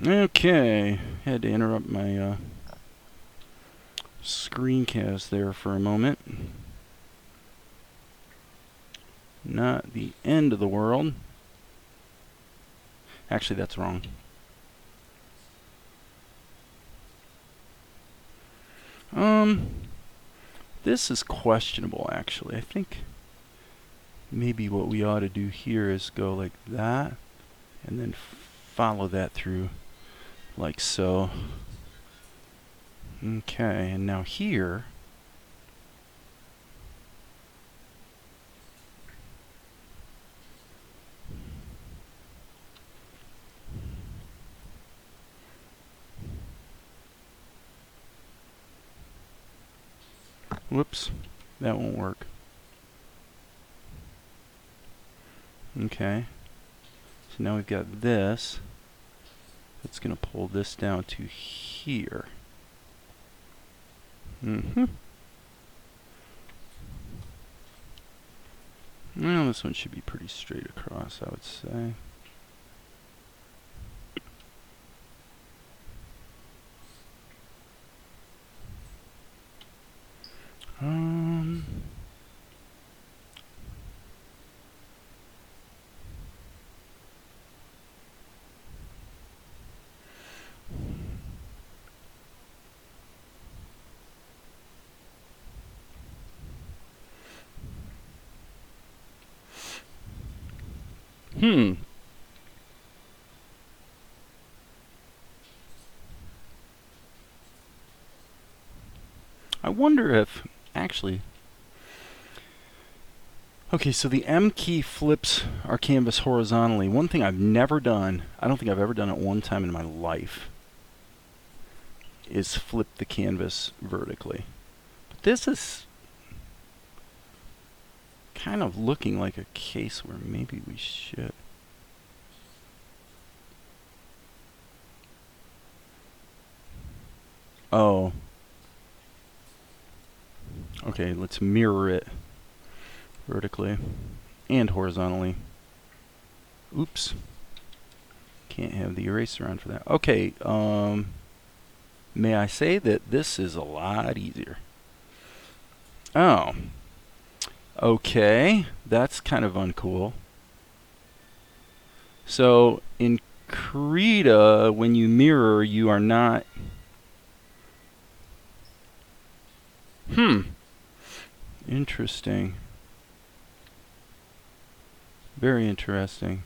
Okay, had to interrupt my screencast there for a moment. Not the end of the world. Actually, that's wrong. This is questionable, actually. I think maybe what we ought to do here is go like that, and then follow that through like so. Okay, and now here, whoops, that won't work. Okay, so now we've got this. It's going to pull this down to here. Well, this one should be pretty straight across, I would say. I wonder if, actually, okay, so the M key flips our canvas horizontally. One thing I've never done, I don't think I've ever done it one time in my life, is flip the canvas vertically. But this is kind of looking like a case where maybe we should. Oh. Okay, let's mirror it vertically and horizontally. Oops. Can't have the eraser on for that. Okay, may I say that this is a lot easier. Oh. Okay, that's kind of uncool. So in Krita, when you mirror, you are not... Interesting. Very interesting.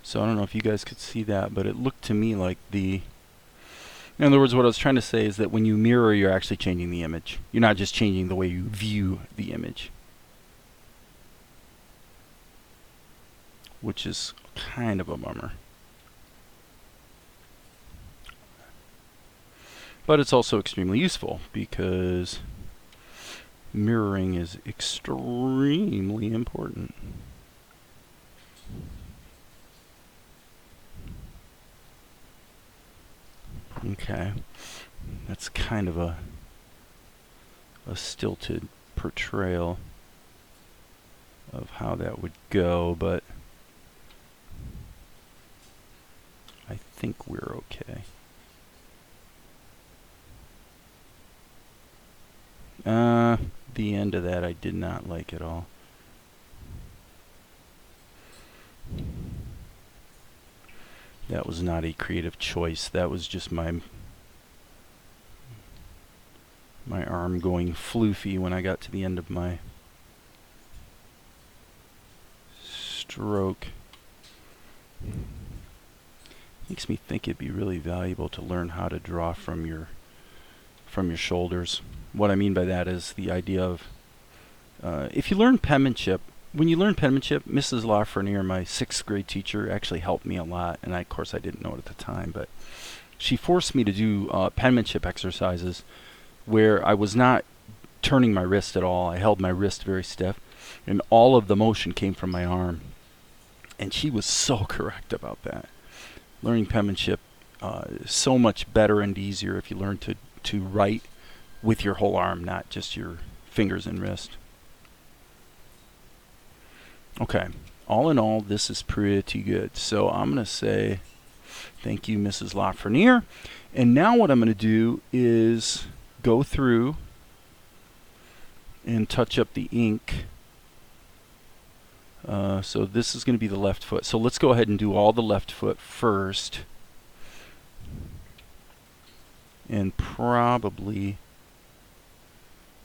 So I don't know if you guys could see that, but it looked to me like the... In other words, what I was trying to say is that when you mirror, you're actually changing the image. You're not just changing the way you view the image. Which is kind of a bummer. But it's also extremely useful because mirroring is extremely important. Okay, that's kind of a stilted portrayal of how that would go, but I think we're okay. The end of that I did not like at all. That was not a creative choice. That was just my arm going floofy when I got to the end of my stroke. Makes me think it'd be really valuable to learn how to draw from your shoulders. What I mean by that is the idea of if you learn penmanship, when you learn penmanship, Mrs. Lafreniere, my 6th grade teacher, actually helped me a lot, and of course I didn't know it at the time, but she forced me to do penmanship exercises where I was not turning my wrist at all. I held my wrist very stiff, and all of the motion came from my arm. And she was so correct about that. Learning penmanship is so much better and easier if you learn to write with your whole arm, not just your fingers and wrist. Okay, all in all, this is pretty good. So I'm going to say thank you, Mrs. Lafreniere. And now what I'm going to do is go through and touch up the ink. So this is going to be the left foot. So let's go ahead and do all the left foot first. And probably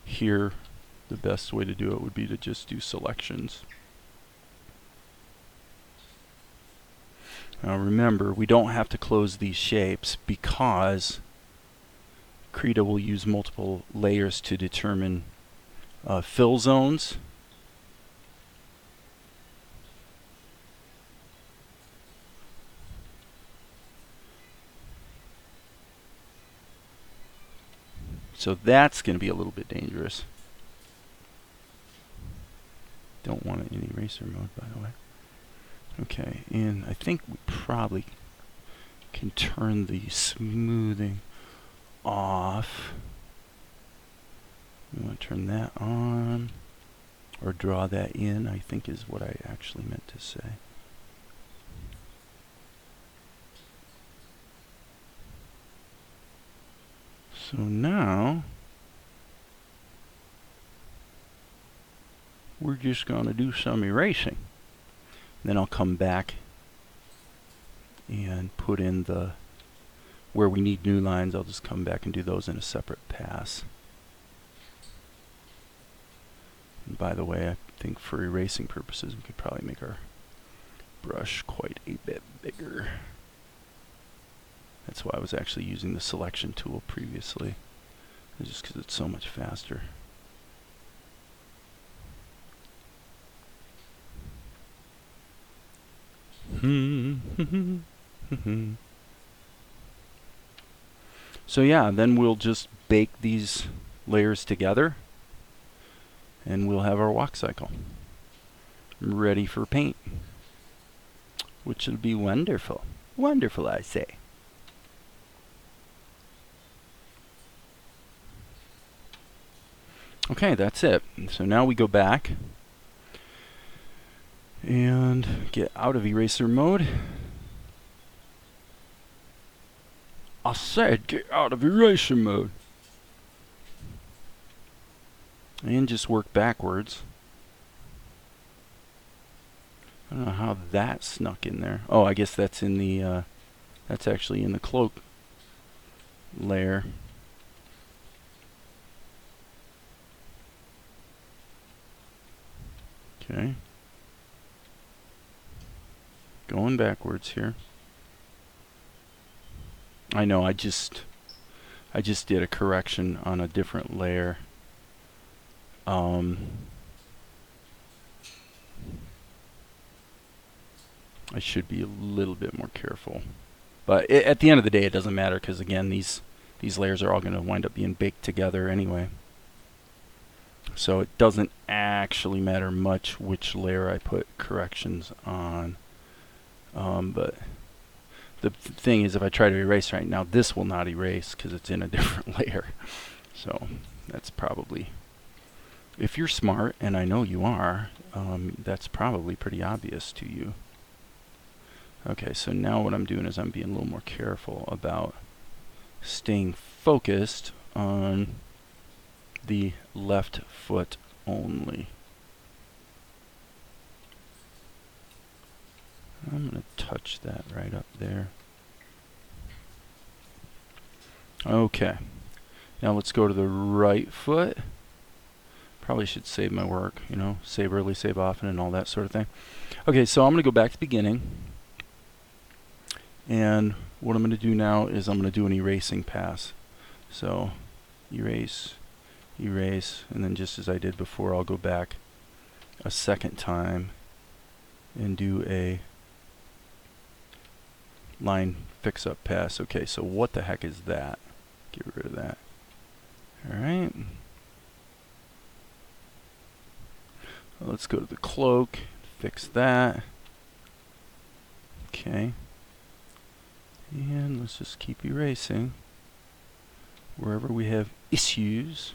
here the best way to do it would be to just do selections. Now remember, we don't have to close these shapes because Krita will use multiple layers to determine fill zones. So that's going to be a little bit dangerous. Don't want it in eraser mode, by the way. Okay, and I think we probably can turn the smoothing off. We want to turn that on, or draw that in, I think is what I actually meant to say. So now we're just going to do some erasing. Then I'll come back and put in the where we need new lines. I'll just come back and do those in a separate pass. And by the way, I think for erasing purposes we could probably make our brush quite a bit bigger. That's why I was actually using the selection tool previously, just because it's so much faster. So yeah, then we'll just bake these layers together and we'll have our walk cycle ready for paint, which will be wonderful. Wonderful, I say. Okay, that's it. So now we go back and get out of eraser mode. I said get out of eraser mode. And just work backwards. I don't know how that snuck in there. Oh, I guess that's in the, that's actually in the cloak layer. Okay. Going backwards here. I know, I just did a correction on a different layer. I should be a little bit more careful. But at the end of the day, it doesn't matter because, again, these layers are all going to wind up being baked together anyway. So it doesn't actually matter much which layer I put corrections on. But the thing is, if I try to erase right now, this will not erase because it's in a different layer. So that's probably, if you're smart, and I know you are, that's probably pretty obvious to you. Okay, so now what I'm doing is I'm being a little more careful about staying focused on the left foot only. I'm going to touch that right up there. Okay, now let's go to the right foot. Probably should save my work, you know, save early, save often, and all that sort of thing. Okay, so I'm going to go back to the beginning. And what I'm going to do now is I'm going to do an erasing pass. So erase, erase, and then just as I did before, I'll go back a second time and do a line fix-up pass. Okay, so what the heck is that? Get rid of that. Alright. Let's go to the cloak, fix that. Okay. And let's just keep erasing wherever we have issues.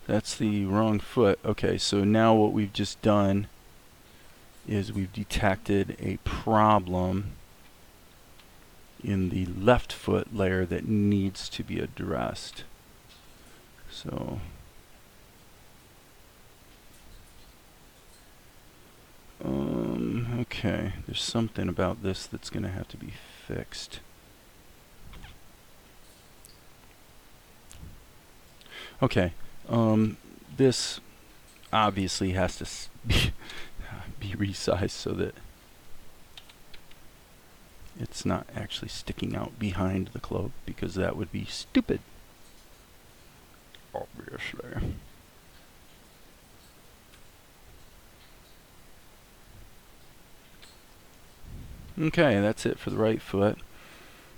That's the wrong foot. Okay, so now what we've just done is we've detected a problem in the left foot layer that needs to be addressed. So okay, there's something about this that's going to have to be fixed. Okay, this obviously has to be resized so that it's not actually sticking out behind the cloak, because that would be stupid, obviously. Okay, that's it for the right foot,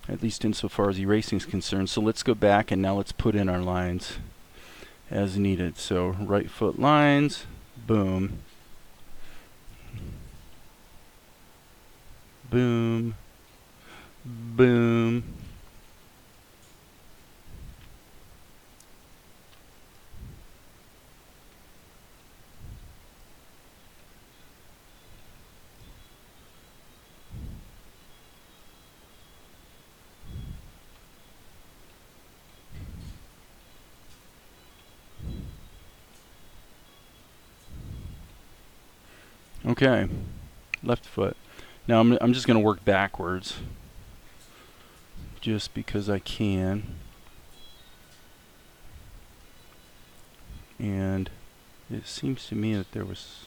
at least insofar as erasing is concerned. So let's go back and now let's put in our lines as needed. So right foot lines, boom, boom, boom. Okay, left foot. Now I'm just going to work backwards, just because I can. And it seems to me that there was...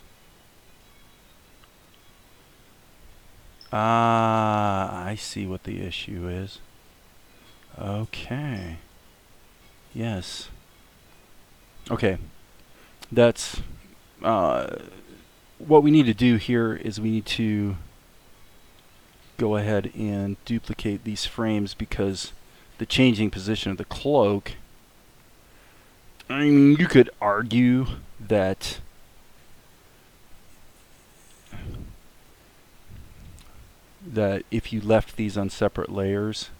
I see what the issue is. Okay. Yes. Okay. That's... what we need to do here is we need to go ahead and duplicate these frames, because the changing position of the cloak, I mean, you could argue that if you left these on separate layers,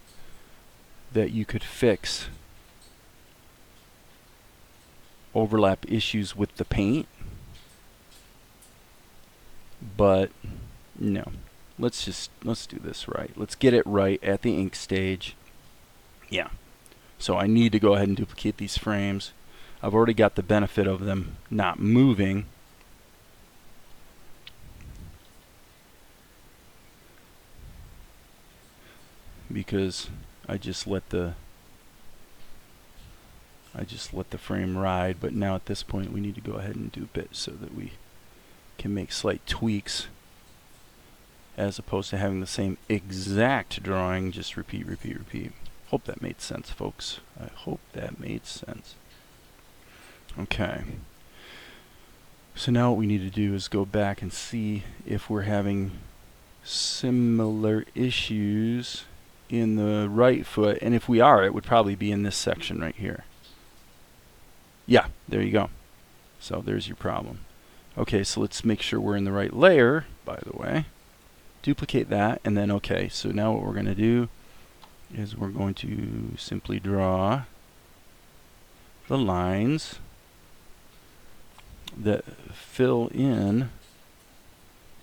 that you could fix overlap issues with the paint. But no, let's do this right. Let's get it right at the ink stage. Yeah. So I need to go ahead and duplicate these frames. I've already got the benefit of them not moving. Because I just let the frame ride, but now at this point we need to go ahead and dupe it so that we can make slight tweaks, as opposed to having the same exact drawing, just repeat, repeat, repeat. Hope that made sense, folks. I hope that made sense. Okay. So now what we need to do is go back and see if we're having similar issues in the right foot, and if we are, it would probably be in this section right here. Yeah, there you go. So there's your problem. Okay, so let's make sure we're in the right layer, by the way. Duplicate that, and then okay, so now what we're going to do is we're going to simply draw the lines that fill in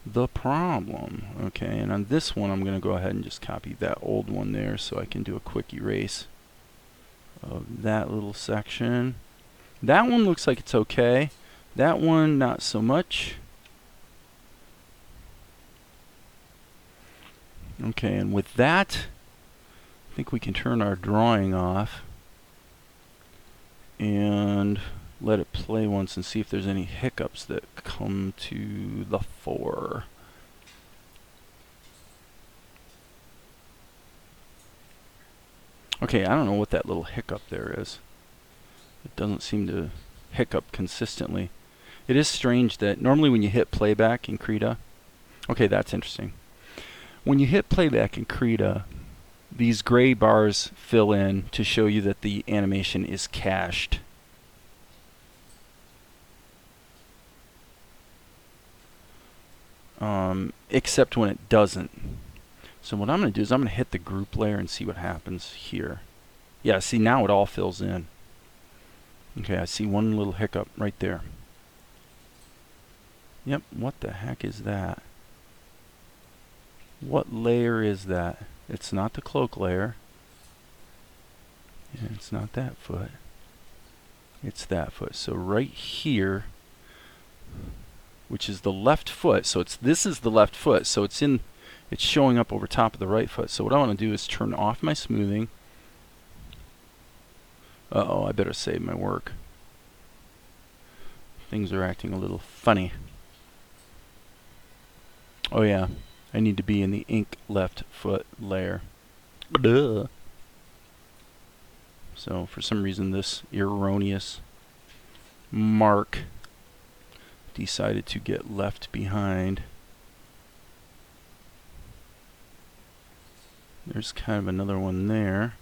the problem. Okay, and on this one I'm going to go ahead and just copy that old one there so I can do a quick erase of that little section. That one looks like it's okay. That one not so much. Okay, and with that, I think we can turn our drawing off and let it play once and see if there's any hiccups that come to the fore. Okay, I don't know what that little hiccup there is. It doesn't seem to hiccup consistently. It is strange that normally when you hit playback in Krita, okay, that's interesting. When you hit playback in Krita, these gray bars fill in to show you that the animation is cached. Except when it doesn't. So what I'm going to do is I'm going to hit the group layer and see what happens here. Yeah, see, now it all fills in. Okay, I see one little hiccup right there. Yep, what the heck is that? What layer is that? It's not the cloak layer. And it's not that foot. It's that foot. So right here, which is the left foot, so this is the left foot, so it's showing up over top of the right foot. So what I want to do is turn off my smoothing. Uh-oh, I better save my work. Things are acting a little funny. Oh yeah, I need to be in the ink left foot layer. Duh. So for some reason this erroneous mark decided to get left behind. There's kind of another one there.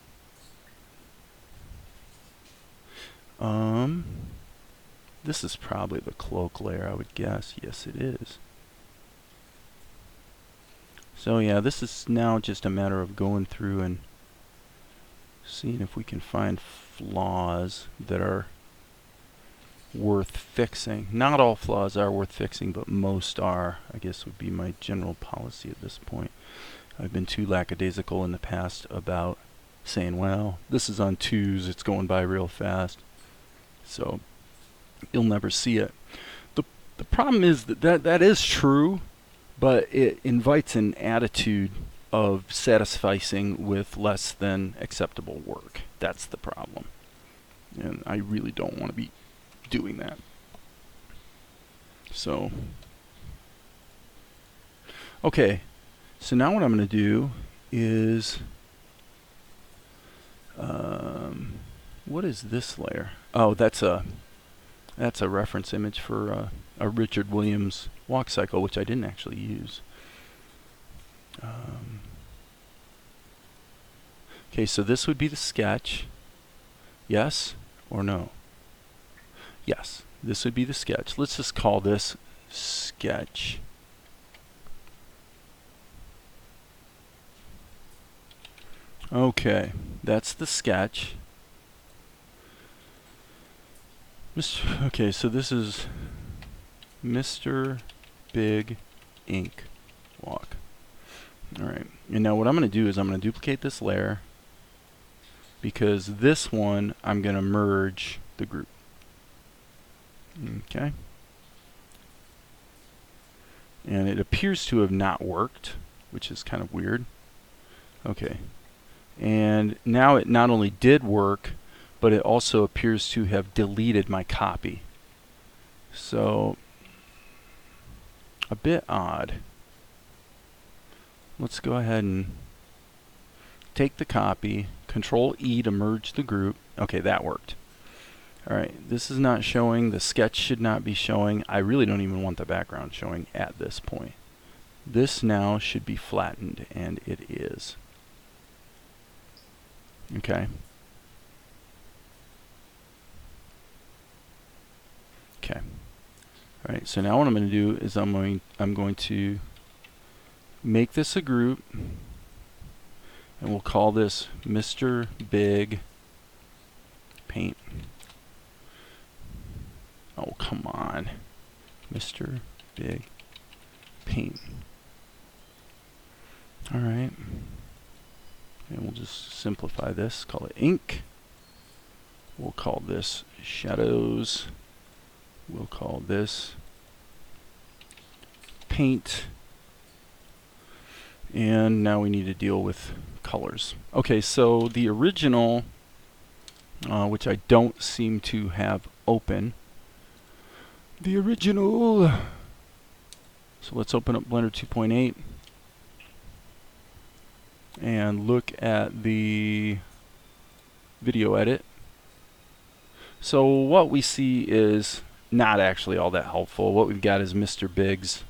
This is probably the cloak layer, I would guess. Yes, it is. So yeah, this is now just a matter of going through and seeing if we can find flaws that are worth fixing. Not all flaws are worth fixing, but most are, I guess would be my general policy at this point. I've been too lackadaisical in the past about saying, well, this is on 2s, it's going by real fast, so you'll never see it. The problem is that is true, but it invites an attitude of satisficing with less than acceptable work. That's the problem. And I really don't want to be doing that. So, okay. So now what I'm going to do is, what is this layer? Oh, that's a reference image for a Richard Williams walk cycle, which I didn't actually use. Okay, so this would be the sketch. Yes or no? Yes, this would be the sketch. Let's just call this sketch. Okay, that's the sketch. Okay, so this is Mr. Big Ink Walk. Alright, and now what I'm going to do is I'm going to duplicate this layer, because this one I'm going to merge the group. Okay. And it appears to have not worked, which is kind of weird. Okay. And now it not only did work, but it also appears to have deleted my copy. So, a bit odd. Let's go ahead and take the copy, Control E to merge the group. Okay, that worked. Alright, this is not showing. The sketch should not be showing. I really don't even want the background showing at this point. This now should be flattened, and it is. Okay. Okay. Alright, so now what I'm going to do is I'm going to make this a group, and we'll call this Mr. Big Paint. Oh, come on. Mr. Big Paint. Alright. And we'll just simplify this, call it ink. We'll call this shadows. We'll call this paint. And now we need to deal with colors. Okay, so the original, which I don't seem to have open. The original. So let's open up Blender 2.8 and look at the video edit. So what we see is not actually all that helpful. What we've got is Mr. Biggs.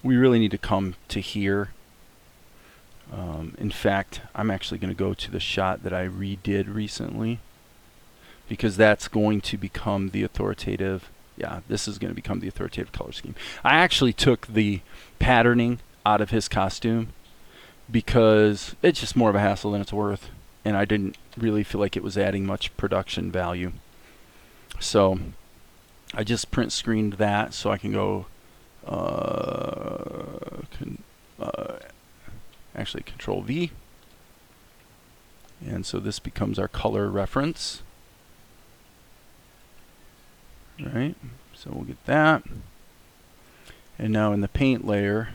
We really need to come to here. In fact, I'm actually going to go to the shot that I redid recently, because that's going to become the authoritative. Yeah, this is going to become the authoritative color scheme. I actually took the patterning out of his costume because it's just more of a hassle than it's worth. and I didn't really feel like it was adding much production value. So I just print screened that, so I can go actually Control V, and so this becomes our color reference. Right, so we'll get that, and now in the paint layer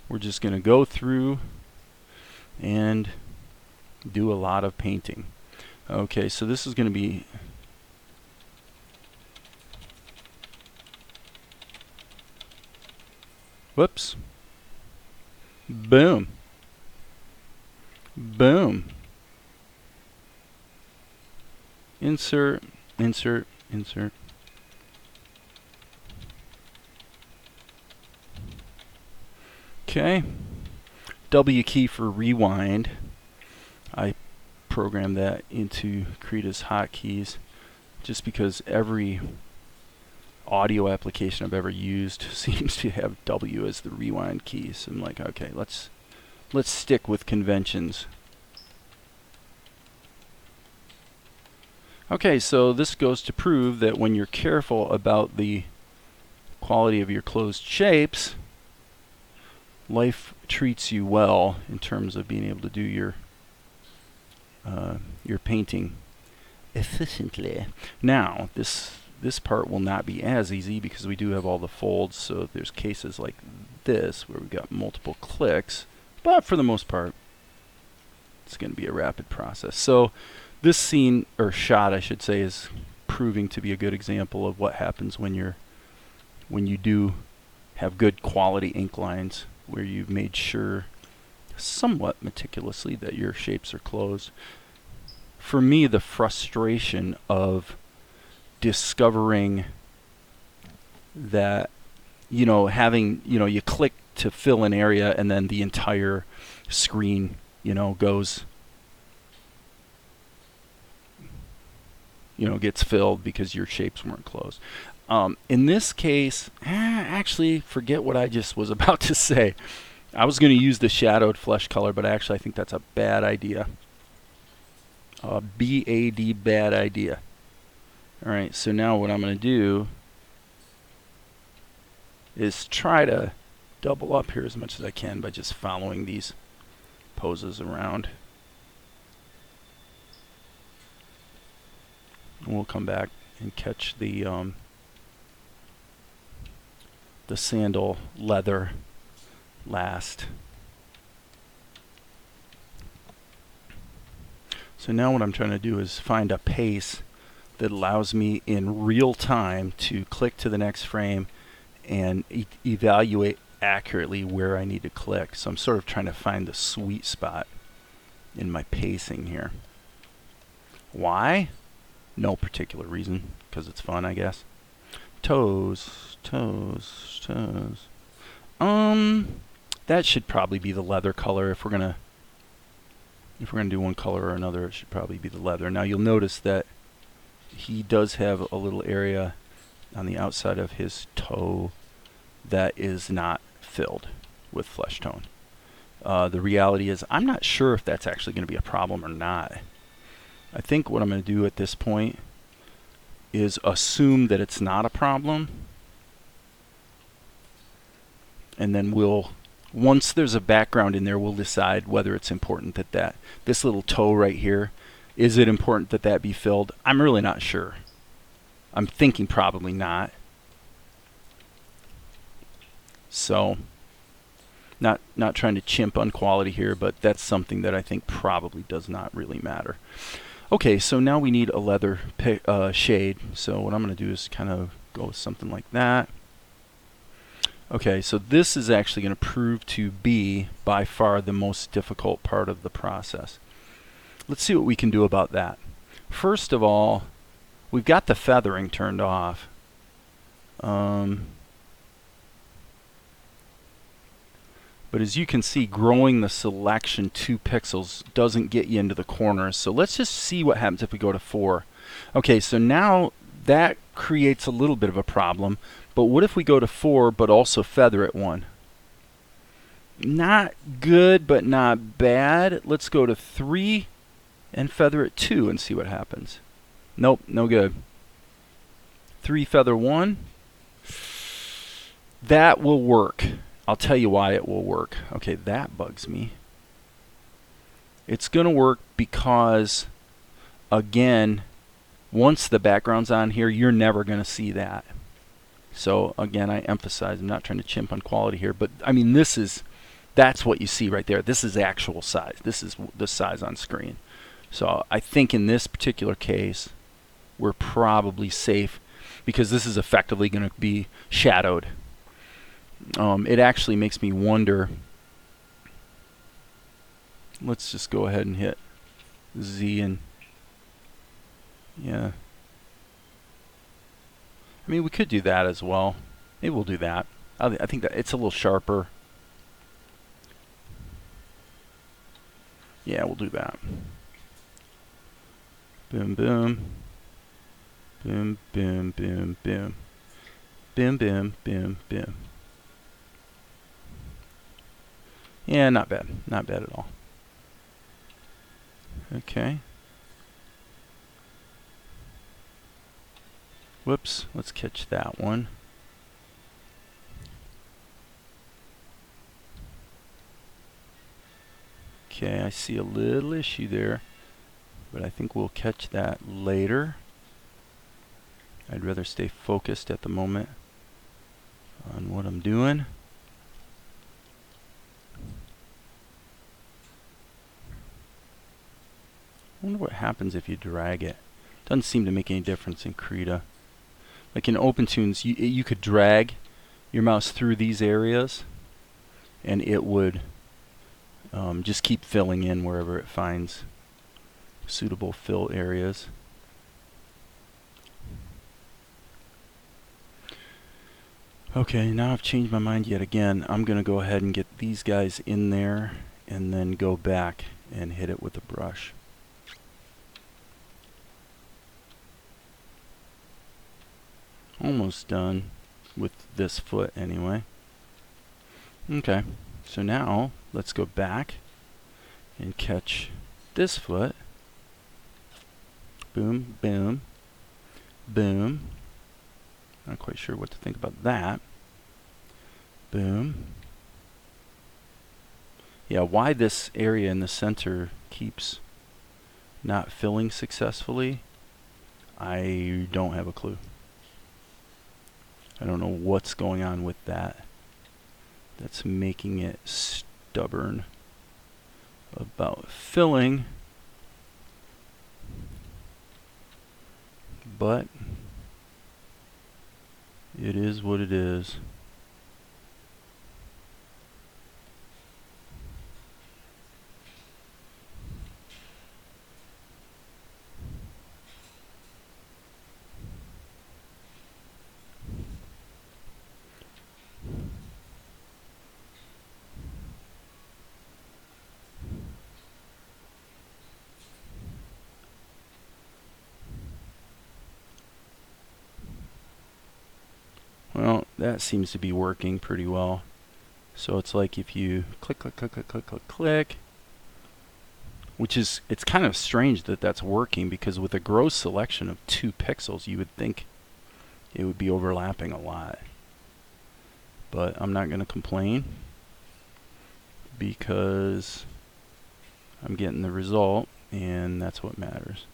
we're just going to go through and do a lot of painting. Okay, so this is going to be whoops, boom, boom, insert, insert, insert. Okay, W key for rewind. I programmed that into Krita's hotkeys just because every audio application I've ever used seems to have W as the rewind key. So I'm like, okay, let's stick with conventions. Okay, so this goes to prove that when you're careful about the quality of your closed shapes, life treats you well in terms of being able to do your painting efficiently. Now, this part will not be as easy because we do have all the folds, so there's cases like this where we've got multiple clicks, but for the most part, it's going to be a rapid process. So this scene, or shot I should say, is proving to be a good example of what happens when you do have good quality ink lines, where you've made sure somewhat meticulously that your shapes are closed. For me, the frustration of discovering that, having, you click to fill an area and then the entire screen, goes, gets filled because your shapes weren't closed. In this case, actually, forget what I just was about to say. I was going to use the shadowed flesh color, but actually I think that's a bad idea. B-A-D, bad idea. Alright, so now what I'm going to do is try to double up here as much as I can by just following these poses around. And we'll come back and catch the sandal leather last. So now what I'm trying to do is find a pace that allows me in real time to click to the next frame and evaluate accurately where I need to click. So I'm sort of trying to find the sweet spot in my pacing here. Why? No particular reason, because it's fun, I guess. Toes, toes, toes. That should probably be the leather color. If we're gonna do one color or another, it should probably be the leather. Now you'll notice that he does have a little area on the outside of his toe that is not filled with flesh tone. The reality is I'm not sure if that's actually going to be a problem or not. I think what I'm going to do at this point is assume that it's not a problem, and then once there's a background in there, we'll decide whether it's important that this little toe right here, is it important that that be filled? I'm really not sure. I'm thinking probably not. So not trying to chimp on quality here, but that's something that I think probably does not really matter. Okay, so now we need a leather shade. So what I'm going to do is kind of go with something like that. Okay, so this is actually going to prove to be by far the most difficult part of the process. Let's see what we can do about that. First of all, we've got the feathering turned off. But as you can see, growing the selection 2 pixels doesn't get you into the corners. So let's just see what happens if we go to 4. Okay, so now that creates a little bit of a problem. But what if we go to 4 but also feather it 1? Not good, but not bad. Let's go to 3 and feather it 2 and see what happens. Nope, no good. 3 feather 1. That will work. I'll tell you why it will work. Okay, that bugs me. It's going to work because, again, once the background's on here, you're never going to see that. So again, I emphasize, I'm not trying to chimp on quality here, but I mean, that's what you see right there. This is actual size. This is the size on screen. So I think in this particular case, we're probably safe because this is effectively going to be shadowed. It actually makes me wonder. Let's just go ahead and hit Z and yeah. I mean, we could do that as well. Maybe we'll do that. I think that it's a little sharper. Yeah, we'll do that. Boom, boom. Boom, boom, boom, boom. Boom, boom, boom, boom. Yeah, not bad. Not bad at all. Okay. Whoops, let's catch that one. Okay, I see a little issue there, but I think we'll catch that later. I'd rather stay focused at the moment on what I'm doing. I wonder what happens if you drag it. Doesn't seem to make any difference in Krita. Like in OpenTunes, you could drag your mouse through these areas, and it would just keep filling in wherever it finds suitable fill areas. Okay, now I've changed my mind yet again. I'm going to go ahead and get these guys in there and then go back and hit it with a brush. Almost done with this foot anyway. Okay, so now let's go back and catch this foot. Boom, boom, boom. Not quite sure what to think about that. Boom. Yeah, why this area in the center keeps not filling successfully, I don't have a clue. I don't know what's going on with that. That's making it stubborn about filling. But it is what it is. Well, that seems to be working pretty well. So it's like if you click, click, click, click, click, click, click, which is, it's kind of strange that that's working because with a gross selection of 2 pixels, you would think it would be overlapping a lot. But I'm not going to complain because I'm getting the result, and that's what matters.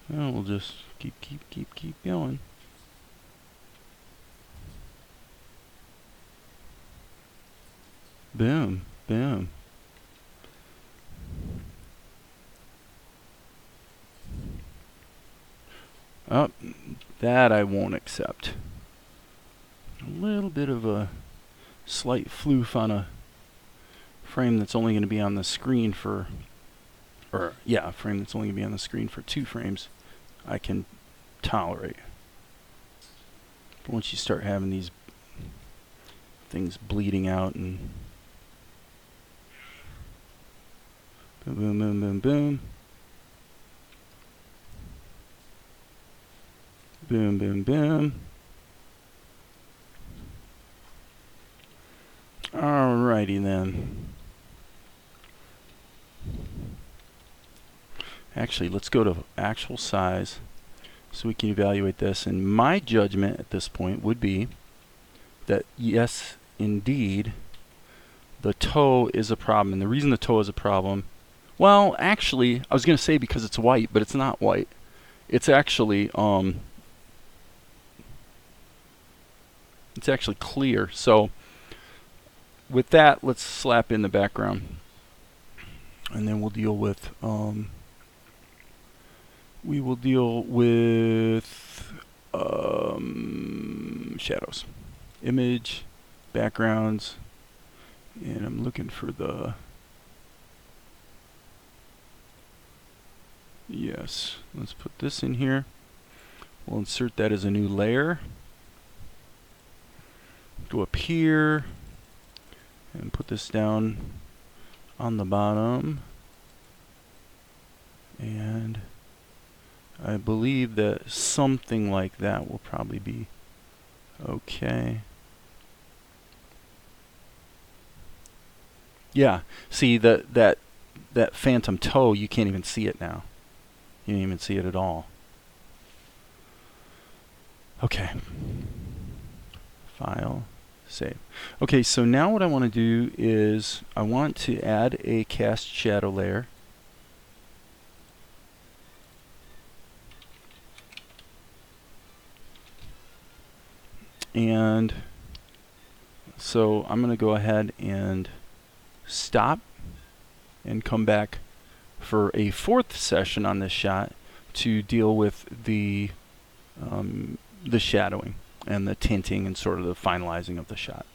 Well, we'll just keep going. Boom, boom. Oh, that I won't accept. A little bit of a slight floof on a frame that's only going to be on the screen for, or yeah, a frame that's only going to be on the screen for 2 frames, I can tolerate. But once you start having these things bleeding out and boom, boom, boom, boom, boom. Boom, boom, boom. Alrighty then. Actually, let's go to actual size so we can evaluate this. And my judgment at this point would be that yes, indeed, the toe is a problem. And the reason the toe is a problem, well, actually, I was going to say because it's white, but it's not white. It's actually clear. So with that, let's slap in the background, and then we'll deal with shadows, image, backgrounds, and I'm looking for the yes. Let's put this in here. We'll insert that as a new layer. Go up here and put this down on the bottom, and I believe that something like that will probably be okay. Yeah, see that phantom toe, you can't even see it now. You can't even see it at all. Okay. File, save. Okay, so now what I want to do is I want to add a cast shadow layer. And so I'm going to go ahead and stop and come back for a fourth session on this shot to deal with the shadowing and the tinting and sort of the finalizing of the shot.